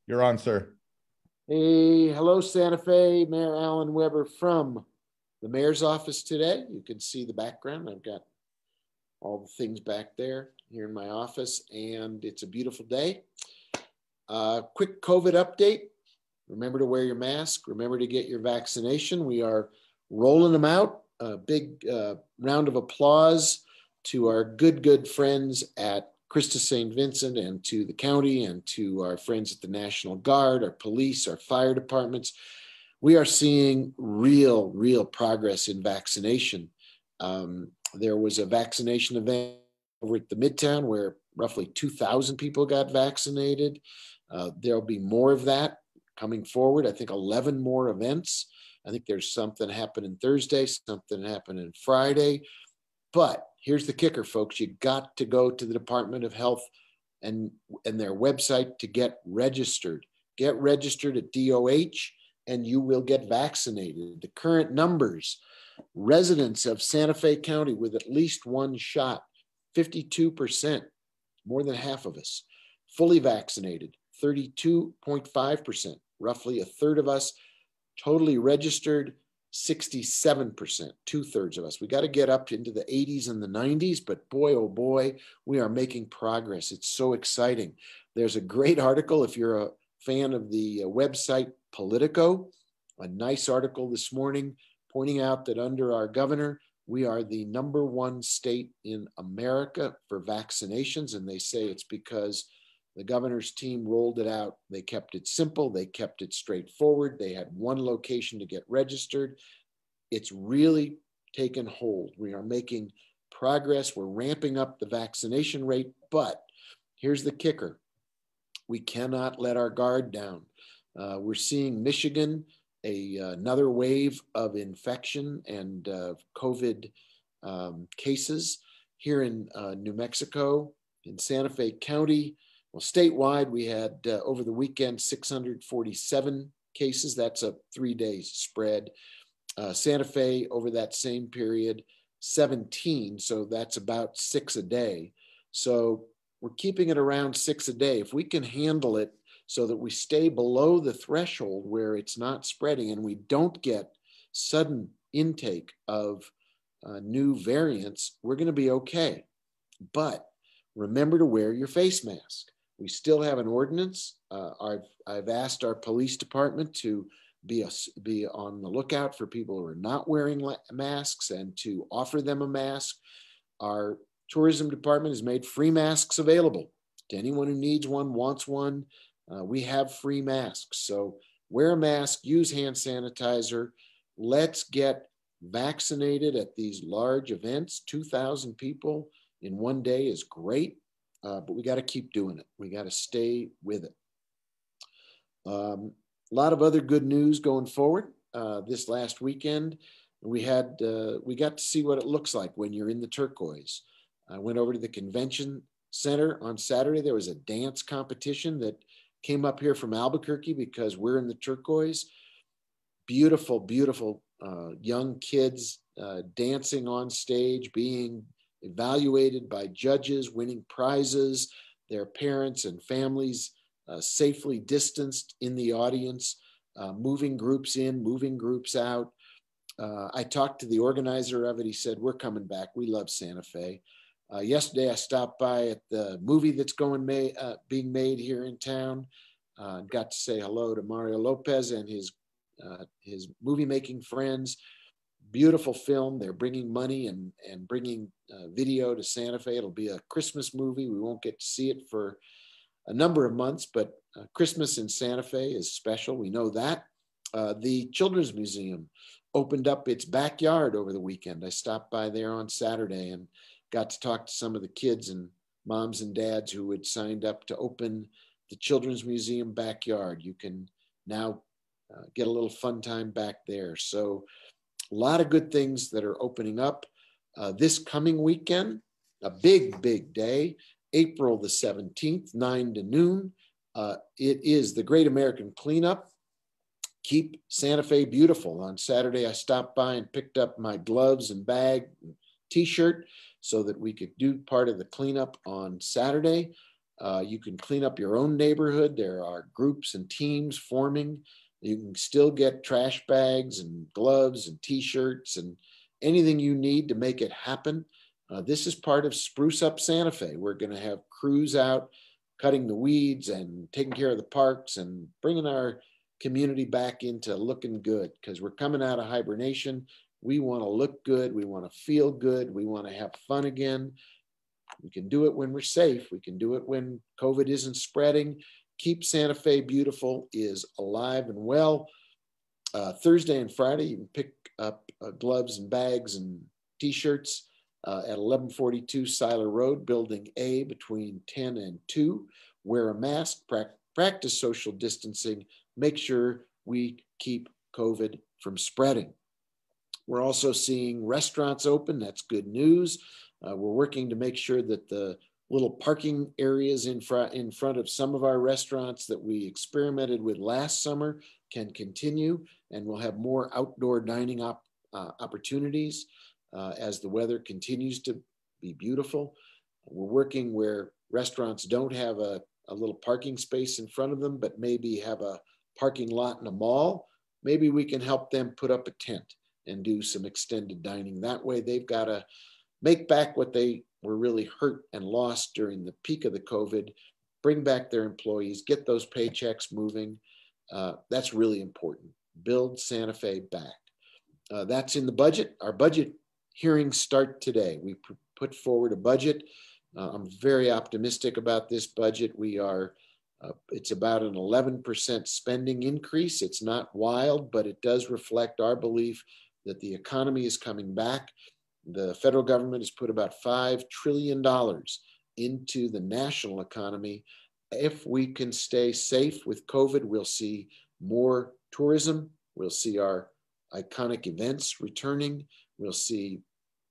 You're on, sir. Hey, hello, Santa Fe. Mayor Alan Weber from the mayor's office today. You can see the background. I've got all the things back there here in my office, and it's a beautiful day. Quick COVID update. Remember to wear your mask. Remember to get your vaccination. We are rolling them out. A big round of applause to our good friends at Christus St. Vincent and to the county and to our friends at the National Guard, our police, our fire departments. We are seeing real progress in vaccination. There was a vaccination event over at the Midtown where roughly 2,000 people got vaccinated. There'll be more of that coming forward. I think 11 more events. I think there's something happening Thursday, something happening Friday. But here's the kicker, folks. You got to go to the Department of Health and their website to get registered. Get registered at DOH and you will get vaccinated. The current numbers, residents of Santa Fe County with at least one shot, 52%, more than half of us. Fully vaccinated, 32.5%, roughly a third of us. Totally registered, 67%, two-thirds of us. We got to get up into the 80s and the 90s, but boy, oh boy, we are making progress. It's so exciting. There's a great article, if you're a fan of the website Politico, a nice article this morning pointing out that under our governor, we are the #1 state in America for vaccinations, and they say it's because the governor's team rolled it out. They kept it simple. They kept it straightforward. They had one location to get registered. It's really taken hold. We are making progress. We're ramping up the vaccination rate, but here's the kicker. We cannot let our guard down. We're seeing Michigan, another wave of infection and COVID cases here in New Mexico, in Santa Fe County. Well, statewide, we had over the weekend 647 cases. That's a 3-day spread. Santa Fe, over that same period, 17. So that's about 6 a day. So we're keeping it around 6 a day. If we can handle it so that we stay below the threshold where it's not spreading and we don't get sudden intake of new variants, we're going to be okay. But remember to wear your face mask. We still have an ordinance. I've asked our police department to be on the lookout for people who are not wearing masks and to offer them a mask. Our tourism department has made free masks available to anyone who needs one, wants one. We have free masks. So wear a mask, use hand sanitizer. Let's get vaccinated at these large events. 2,000 people in one day is great. But we got to keep doing it. We got to stay with it. A lot of other good news going forward. This last weekend, we got to see what it looks like when you're in the turquoise. I went over to the convention center on Saturday. There was a dance competition that came up here from Albuquerque because we're in the turquoise. Beautiful young kids dancing on stage, being evaluated by judges, winning prizes, their parents and families safely distanced in the audience, moving groups in, moving groups out. I talked to the organizer of it. He said, we're coming back. We love Santa Fe. Yesterday, I stopped by at the movie that's being made here in town. Got to say hello to Mario Lopez and his movie-making friends. Beautiful film. They're bringing money and bringing video to Santa Fe. It'll be a Christmas movie. We won't get to see it for a number of months, but Christmas in Santa Fe is special. We know that. The Children's Museum opened up its backyard over the weekend. I stopped by there on Saturday and got to talk to some of the kids and moms and dads who had signed up to open the Children's Museum backyard. You can now get a little fun time back there. So a lot of good things that are opening up this coming weekend. A big day, April the 17th, 9 to noon. It is the Great American Cleanup. Keep Santa Fe beautiful. On Saturday, I stopped by and picked up my gloves and bag and t-shirt so that we could do part of the cleanup on Saturday. You can clean up your own neighborhood. There are groups and teams forming. You can still get trash bags and gloves and t-shirts and anything you need to make it happen. This is part of Spruce Up Santa Fe. We're going to have crews out cutting the weeds and taking care of the parks and bringing our community back into looking good, because we're coming out of hibernation. We want to look good. We want to feel good. We want to have fun again. We can do it when we're safe. We can do it when COVID isn't spreading. Keep Santa Fe Beautiful is alive and well. Thursday and Friday, you can pick up gloves and bags and t-shirts at 1142 Seiler Road, Building A, between 10 and 2. Wear a mask, practice social distancing, make sure we keep COVID from spreading. We're also seeing restaurants open. That's good news. We're working to make sure that the little parking areas in front of some of our restaurants that we experimented with last summer can continue, and we'll have more outdoor dining opportunities as the weather continues to be beautiful. We're working where restaurants don't have a little parking space in front of them, but maybe have a parking lot in a mall. Maybe we can help them put up a tent and do some extended dining. That way they've got to make back what they were really hurt and lost during the peak of the COVID, bring back their employees, get those paychecks moving. That's really important. Build Santa Fe back. That's in the budget. Our budget hearings start today. We put forward a budget. I'm very optimistic about this budget. It's about an 11% spending increase. It's not wild, but it does reflect our belief that the economy is coming back. The federal government has put about $5 trillion into the national economy. If we can stay safe with COVID, we'll see more tourism. We'll see our iconic events returning. We'll see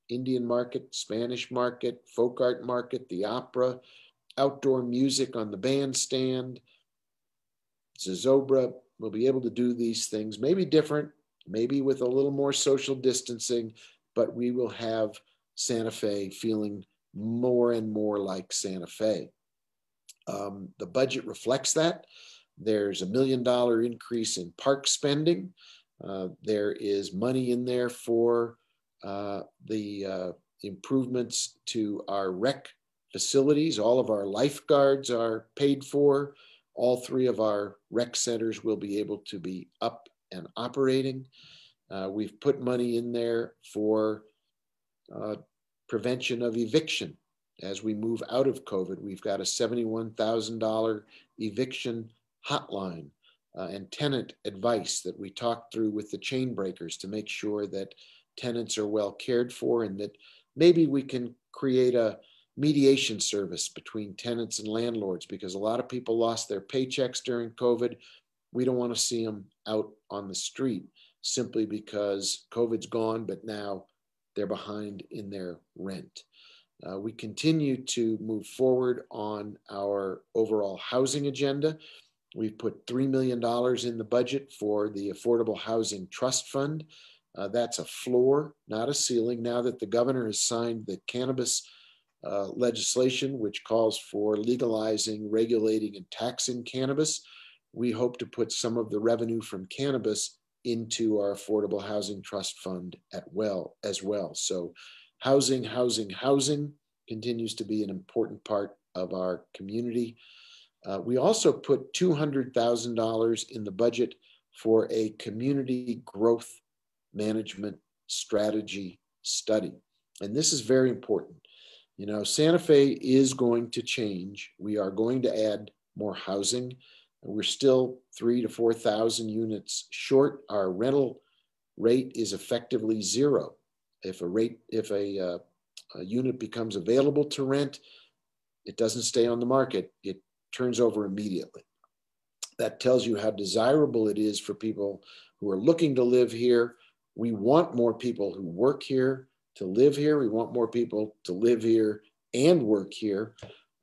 Indian market, Spanish market, folk art market, the opera, outdoor music on the bandstand, Zozobra. We'll be able to do these things, maybe different, maybe with a little more social distancing, but we will have Santa Fe feeling more and more like Santa Fe. The budget reflects that. There's $1 million increase in park spending. There is money in there for the improvements to our rec facilities. All of our lifeguards are paid for. All 3 of our rec centers will be able to be up and operating. We've put money in there for prevention of eviction. As we move out of COVID, we've got a $71,000 eviction hotline and tenant advice that we talked through with the chain breakers to make sure that tenants are well cared for, and that maybe we can create a mediation service between tenants and landlords, because a lot of people lost their paychecks during COVID. We don't want to see them out on the street simply because COVID's gone, but now they're behind in their rent. We continue to move forward on our overall housing agenda. We've put $3 million in the budget for the Affordable Housing Trust Fund. That's a floor, not a ceiling. Now that the governor has signed the cannabis legislation, which calls for legalizing, regulating, and taxing cannabis, we hope to put some of the revenue from cannabis into our Affordable Housing Trust Fund as well. So housing continues to be an important part of our community. We also put $200,000 in the budget for a community growth management strategy study. And this is very important. You know, Santa Fe is going to change. We are going to add more housing. We're still 3,000 to 4,000 units short. Our rental rate is effectively zero. If a unit becomes available to rent, it doesn't stay on the market. It turns over immediately. That tells you how desirable it is for people who are looking to live here. We want more people who work here to live here. We want more people to live here and work here.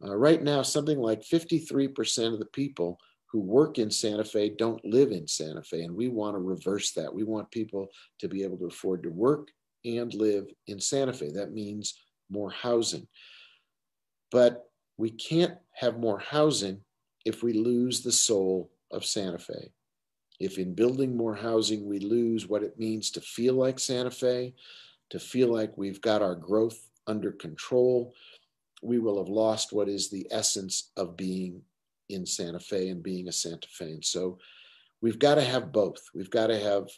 Right now, something like 53% of the people who work in Santa Fe don't live in Santa Fe, and we want to reverse that. We want people to be able to afford to work and live in Santa Fe. That means more housing. But we can't have more housing if we lose the soul of Santa Fe. If in building more housing, we lose what it means to feel like Santa Fe, to feel like we've got our growth under control, we will have lost what is the essence of being in Santa Fe and being a Santa Fean. So we've got to have both. We've got to have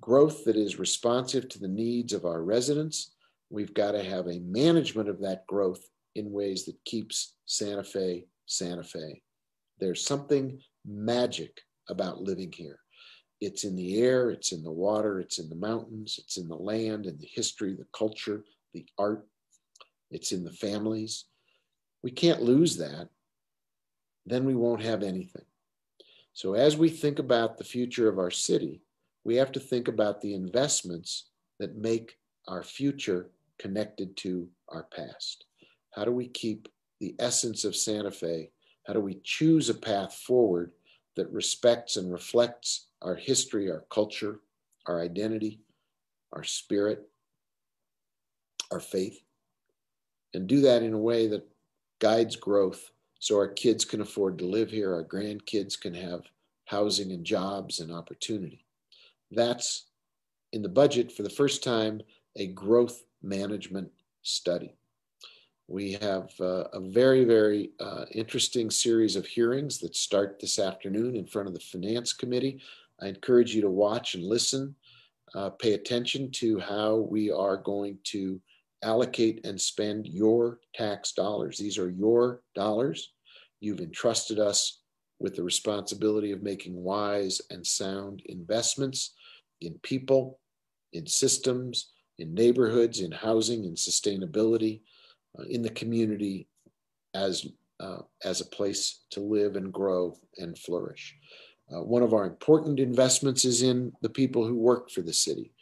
growth that is responsive to the needs of our residents. We've got to have a management of that growth in ways that keeps Santa Fe, Santa Fe. There's something magic about living here. It's in the air, it's in the water, it's in the mountains, it's in the land and the history, the culture, the art. It's in the families. We can't lose that. Then we won't have anything. So as we think about the future of our city, we have to think about the investments that make our future connected to our past. How do we keep the essence of Santa Fe? How do we choose a path forward that respects and reflects our history, our culture, our identity, our spirit, our faith, and do that in a way that guides growth so our kids can afford to live here, our grandkids can have housing and jobs and opportunity. That's in the budget for the first time, a growth management study. We have a very, very interesting series of hearings that start this afternoon in front of the Finance Committee. I encourage you to watch and listen, pay attention to how we are going to allocate and spend your tax dollars. These are your dollars. You've entrusted us with the responsibility of making wise and sound investments in people, in systems, in neighborhoods, in housing, in sustainability, in the community as a place to live and grow and flourish. One of our important investments is in the people who work for the city.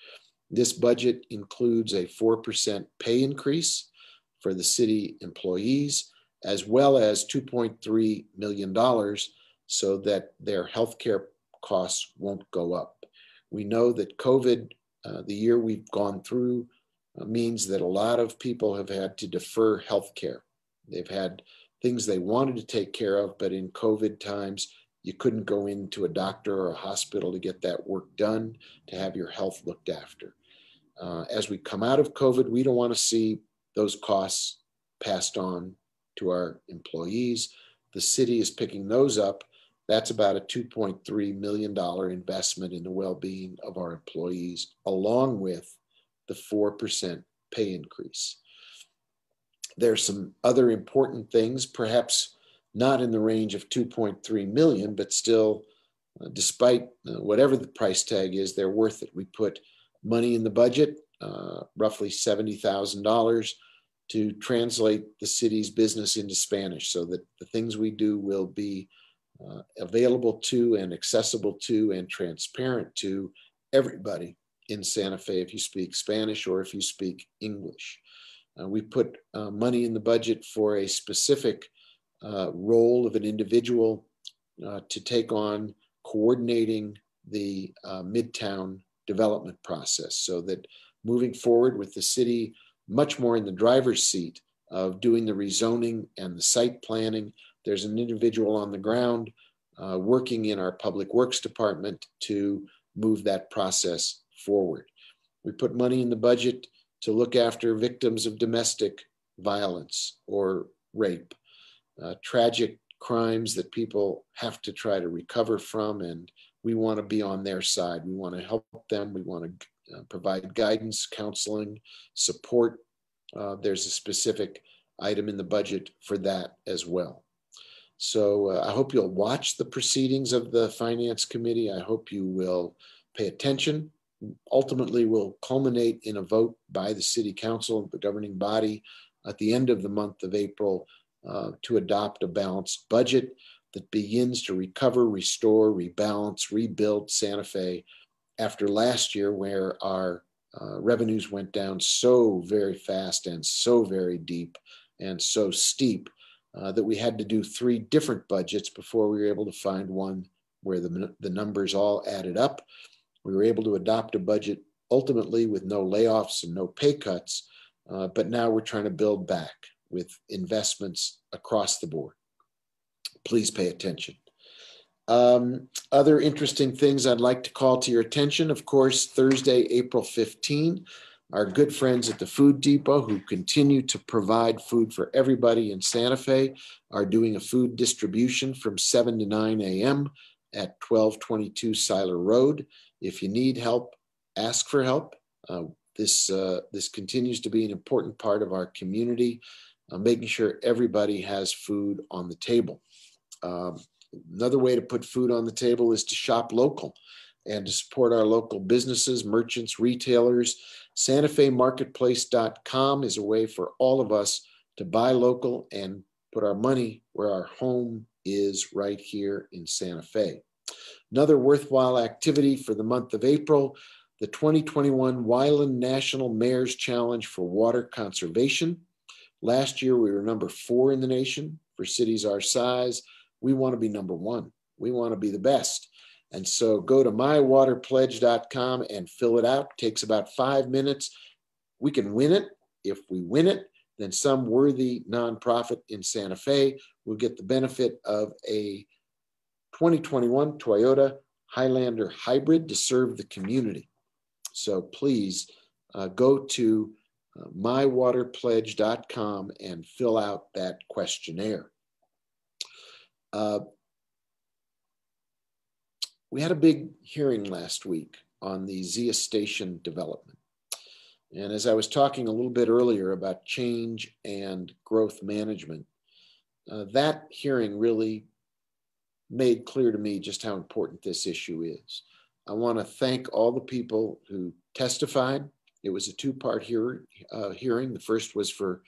This budget includes a 4% pay increase for the city employees, as well as $2.3 million so that their healthcare costs won't go up. We know that COVID, the year we've gone through, means that a lot of people have had to defer healthcare. They've had things they wanted to take care of, but in COVID times, you couldn't go into a doctor or a hospital to get that work done, to have your health looked after. As we come out of COVID, we don't want to see those costs passed on to our employees. The city is picking those up. That's about a $2.3 million investment in the well-being of our employees, along with the 4% pay increase. There's some other important things, perhaps not in the range of 2.3 million, but still, despite whatever the price tag is, they're worth it. We put money in the budget, roughly $70,000, to translate the city's business into Spanish so that the things we do will be available to and accessible to and transparent to everybody in Santa Fe if you speak Spanish or if you speak English. We put money in the budget for a specific role of an individual to take on coordinating the Midtown development process so that moving forward with the city much more in the driver's seat of doing the rezoning and the site planning, there's an individual on the ground working in our public works department to move that process forward. We put money in the budget to look after victims of domestic violence or rape, tragic crimes that people have to try to recover from, and we want to be on their side. We want to help them. We want to provide guidance, counseling, support. There's a specific item in the budget for that as well. So I hope you'll watch the proceedings of the Finance Committee. I hope you will pay attention. Ultimately will culminate in a vote by the City Council, the governing body, at the end of the month of April to adopt a balanced budget that begins to recover, restore, rebalance, rebuild Santa Fe after last year where our revenues went down so very fast and so very deep and so steep that we had to do 3 different budgets before we were able to find one where the numbers all added up. We were able to adopt a budget ultimately with no layoffs and no pay cuts, but now we're trying to build back. with investments across the board. Please pay attention. Other interesting things I'd like to call to your attention, of course, Thursday, April 15, our good friends at the Food Depot, who continue to provide food for everybody in Santa Fe, are doing a food distribution from 7 to 9 a.m. at 1222 Seiler Road. If you need help, ask for help. This continues to be an important part of our community, making sure everybody has food on the table. Another way to put food on the table is to shop local and to support our local businesses, merchants, retailers. SantaFeMarketplace.com is a way for all of us to buy local and put our money where our home is, right here in Santa Fe. Another worthwhile activity for the month of April, the 2021 Wyland National Mayor's Challenge for Water Conservation. Last year, we were number 4 in the nation. For cities our size, we want to be number 1. We want to be the best. And so go to mywaterpledge.com and fill it out. It takes about 5 minutes. We can win it. If we win it, then some worthy nonprofit in Santa Fe will get the benefit of a 2021 Toyota Highlander hybrid to serve the community. So please go to mywaterpledge.com and fill out that questionnaire. We had a big hearing last week on the Zeastation development. And as I was talking a little bit earlier about change and growth management, that hearing really made clear to me just how important this issue is. I want to thank all the people who testified. It was a 2-part hearing. The first was for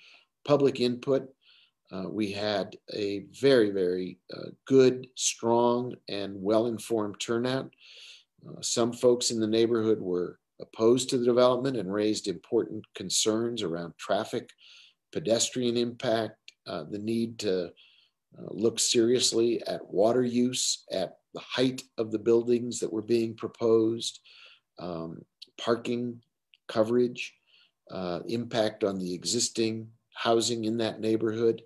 public input. We had a very, very good, strong, and well-informed turnout. Some folks in the neighborhood were opposed to the development and raised important concerns around traffic, pedestrian impact, the need to look seriously at water use, at the height of the buildings that were being proposed, parking coverage, impact on the existing housing in that neighborhood.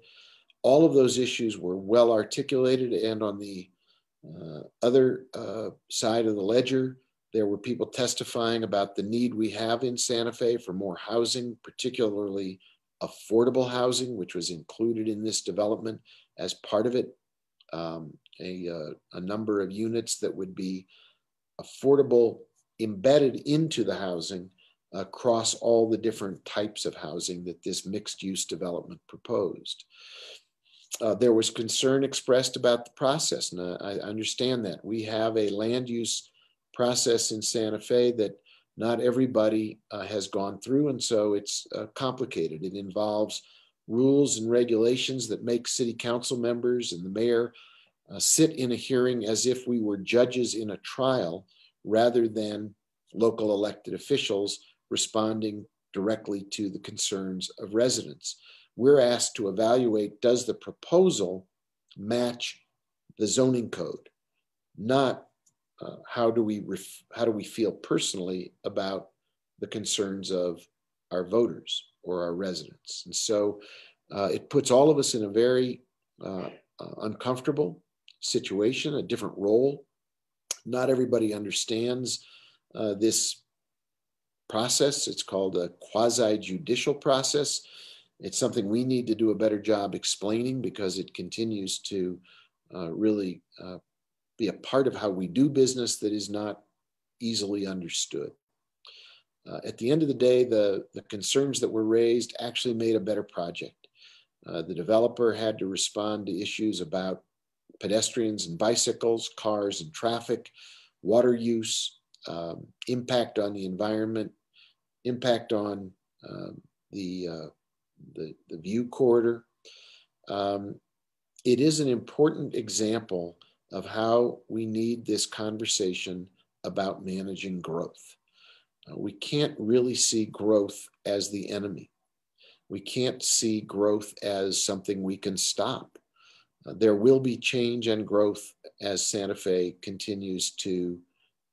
All of those issues were well articulated, and on the other side of the ledger, there were people testifying about the need we have in Santa Fe for more housing, particularly affordable housing, which was included in this development as part of it, a number of units that would be affordable embedded into the housing across all the different types of housing that this mixed-use development proposed. There was concern expressed about the process, and I understand that. We have a land use process in Santa Fe that not everybody has gone through, and so it's complicated. It involves rules and regulations that make city council members and the mayor sit in a hearing as if we were judges in a trial rather than local elected officials responding directly to the concerns of residents. We're asked to evaluate, does the proposal match the zoning code? Not how do we feel personally about the concerns of our voters or our residents. And so it puts all of us in a very uncomfortable situation, a different role. Not everybody understands this process. It's called a quasi-judicial process. It's something we need to do a better job explaining because it continues to really be a part of how we do business that is not easily understood. At the end of the day, the concerns that were raised actually made a better project. The developer had to respond to issues about pedestrians and bicycles, cars and traffic, water use, impact on the environment, impact on the view corridor. It is an important example of how we need this conversation about managing growth. We can't really see growth as the enemy. We can't see growth as something we can stop. There will be change and growth as Santa Fe continues to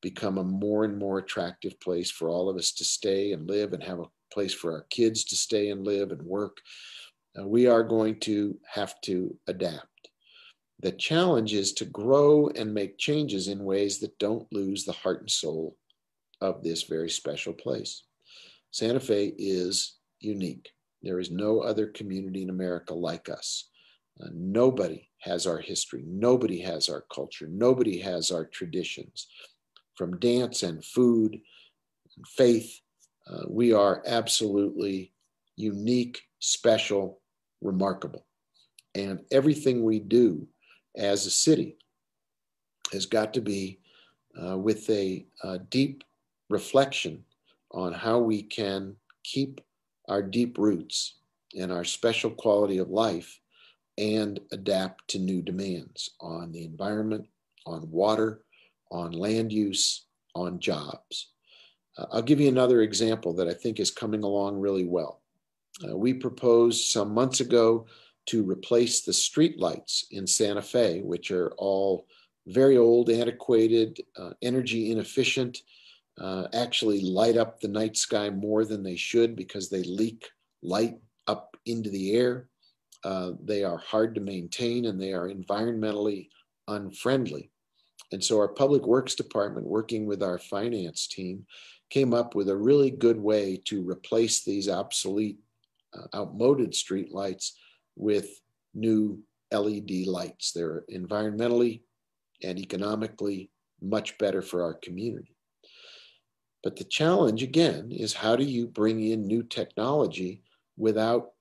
become a more and more attractive place for all of us to stay and live and have a place for our kids to stay and live and work. We are going to have to adapt. The challenge is to grow and make changes in ways that don't lose the heart and soul of this very special place. Santa Fe is unique. There is no other community in America like us. Nobody has our history. Nobody has our culture. Nobody has our traditions. From dance and food and faith, we are absolutely unique, special, remarkable. And everything we do as a city has got to be with a deep reflection on how we can keep our deep roots and our special quality of life and adapt to new demands on the environment, on water, on land use, on jobs. I'll give you another example that I think is coming along really well. We proposed some months ago to replace the street lights in Santa Fe, which are all very old, antiquated, energy inefficient, actually light up the night sky more than they should because they leak light up into the air. They are hard to maintain and they are environmentally unfriendly. And so our Public Works Department, working with our finance team, came up with a really good way to replace these obsolete, outmoded street lights with new LED lights. They're environmentally and economically much better for our community. But the challenge, again, is how do you bring in new technology without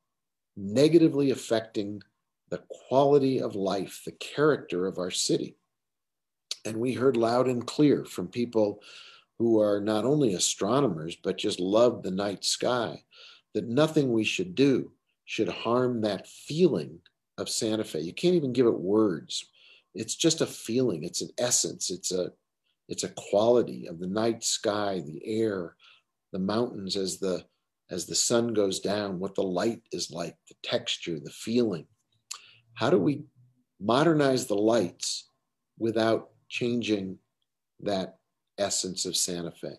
negatively affecting the quality of life, the character of our city? And we heard loud and clear from people who are not only astronomers, but just love the night sky, that nothing we should do should harm that feeling of Santa Fe. You can't even give it words. It's just a feeling. It's an essence. It's a quality of the night sky, the air, the mountains as the sun goes down, what the light is like, the texture, the feeling. How do we modernize the lights without changing that essence of Santa Fe?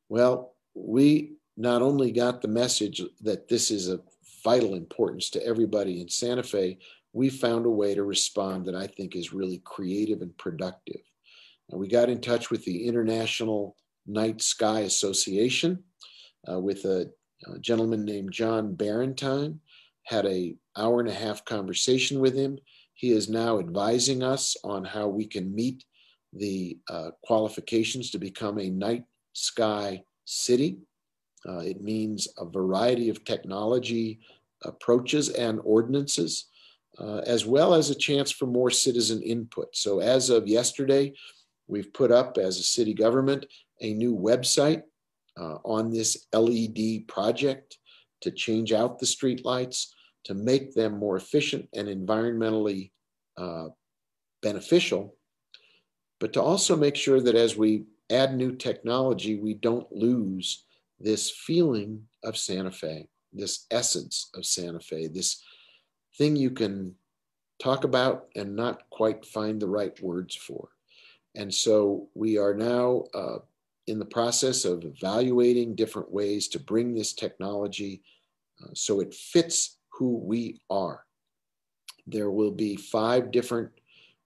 Well, we not only got the message that this is of vital importance to everybody in Santa Fe, we found a way to respond that I think is really creative and productive. And we got in touch with the International Night Sky Association with a gentleman named John Barentine, had an hour-and-a-half conversation with him. He is now advising us on how we can meet the qualifications to become a night sky city. It means a variety of technology approaches and ordinances, as well as a chance for more citizen input. So as of yesterday, we've put up as a city government a new website on this LED project to change out the streetlights, to make them more efficient and environmentally beneficial, but to also make sure that as we add new technology, we don't lose this feeling of Santa Fe, this essence of Santa Fe, this thing you can talk about and not quite find the right words for. And so we are now in the process of evaluating different ways to bring this technology so it fits who we are. There will be 5 different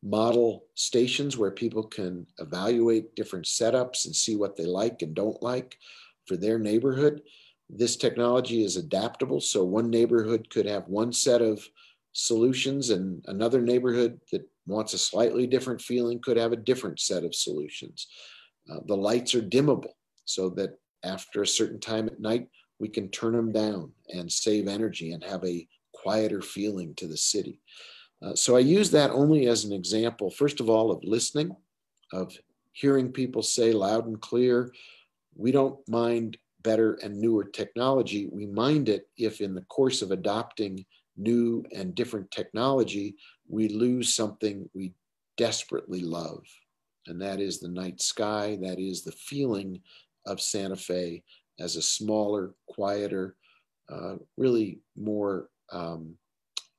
model stations where people can evaluate different setups and see what they like and don't like for their neighborhood. This technology is adaptable, so one neighborhood could have one set of solutions and another neighborhood that wants a slightly different feeling could have a different set of solutions. The lights are dimmable so that after a certain time at night, we can turn them down and save energy and have a quieter feeling to the city. So I use that only as an example, first of all, of listening, of hearing people say loud and clear, we don't mind better and newer technology. We mind it if in the course of adopting new and different technology, we lose something we desperately love. And that is the night sky. That is the feeling of Santa Fe as a smaller, quieter, really more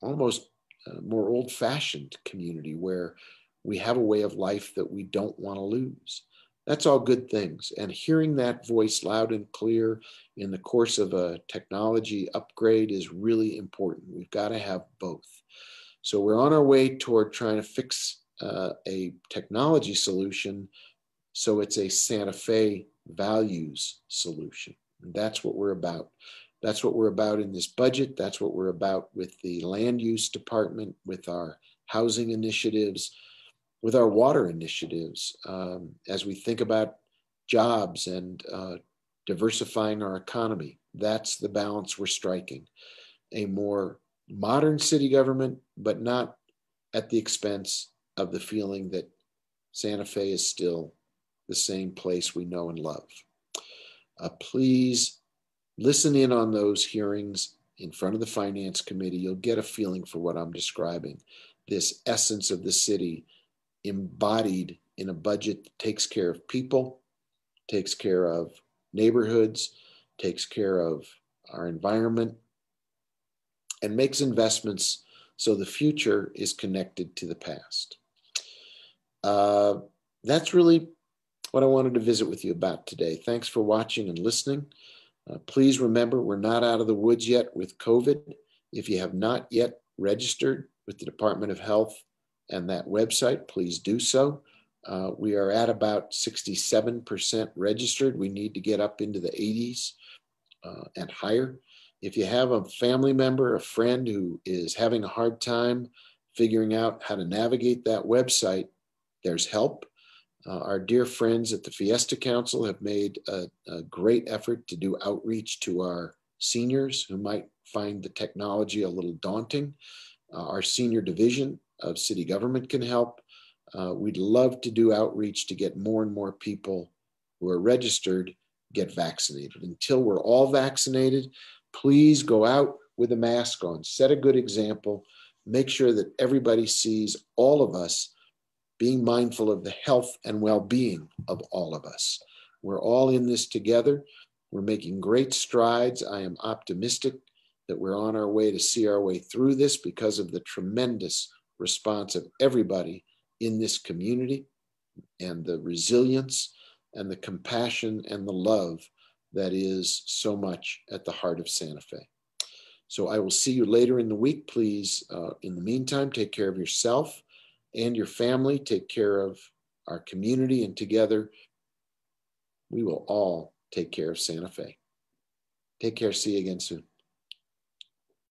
almost more old-fashioned community where we have a way of life that we don't want to lose. That's all good things. And hearing that voice loud and clear in the course of a technology upgrade is really important. We've got to have both. So we're on our way toward trying to fix a technology solution so it's a Santa Fe values solution. And that's what we're about. That's what we're about in this budget. That's what we're about with the land use department, with our housing initiatives, with our water initiatives, as we think about jobs and diversifying our economy. That's the balance we're striking. A more modern city government, but not at the expense of the feeling that Santa Fe is still the same place we know and love. Please listen in on those hearings in front of the Finance Committee. You'll get a feeling for what I'm describing, this essence of the city embodied in a budget that takes care of people, takes care of neighborhoods, takes care of our environment, and makes investments so the future is connected to the past. That's really what I wanted to visit with you about today. Thanks for watching and listening. Please remember, we're not out of the woods yet with COVID. If you have not yet registered with the Department of Health and that website, please do so. We are at about 67% registered. We need to get up into the 80s and higher. If you have a family member, a friend who is having a hard time figuring out how to navigate that website, there's help. Our dear friends at the Fiesta Council have made a great effort to do outreach to our seniors who might find the technology a little daunting. Our senior division of city government can help. We'd love to do outreach to get more and more people who are registered get vaccinated. Until we're all vaccinated, please go out with a mask on, set a good example, make sure that everybody sees all of us being mindful of the health and well-being of all of us. We're all in this together. We're making great strides. I am optimistic that we're on our way to see our way through this because of the tremendous response of everybody in this community and the resilience and the compassion and the love that is so much at the heart of Santa Fe. So I will see you later in the week. Please, in the meantime, take care of yourself and your family, take care of our community, and together we will all take care of Santa Fe. Take care. See you again soon.